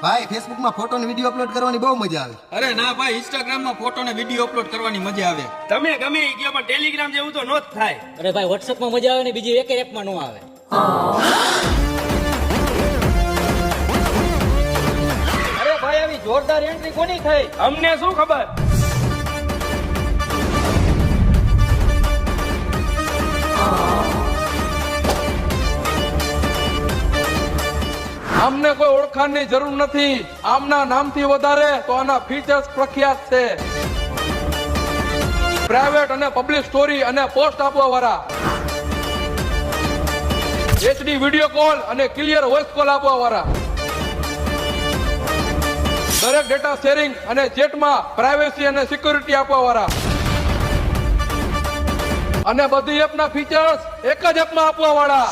ભાઈ ફેસબુક માં ફોટો ને વિડીયો અપલોડ કરવાની બહુ મજા આવે. અરે ના ભાઈ, ઇન્સ્ટાગ્રામ માં ફોટો ને વિડીયો અપલોડ કરવાની મજા આવે. તમે ગમે એ કહો પણ ટેલિગ્રામ જેવું તો નો જ થાય. અરે ભાઈ WhatsApp માં મજા આવે ને બીજી એક એપમાં નો આવે. અરે ભાઈ, આવી જોરદાર એન્ટ્રી કોની થઈ? અમને શું ખબર. આમને કોઈ ઓળખાણની જરૂર નથી. આમના નામથી વધારે તો આના ફીચર્સ પ્રખ્યાત છે. પ્રાઇવેટ અને પબ્લિક સ્ટોરી અને પોસ્ટ આપવા વાળા, HD વિડીયો કોલ અને ક્લિયર વોઇસ કોલ આપવા વાળા, દરેક ડેટા શેરિંગ અને ચેટમાં પ્રાઇવેસી અને સિક્યુરિટી આપવા વાળા, અને બધી એપના ફીચર્સ એક જ એપમાં આપવા વાળા.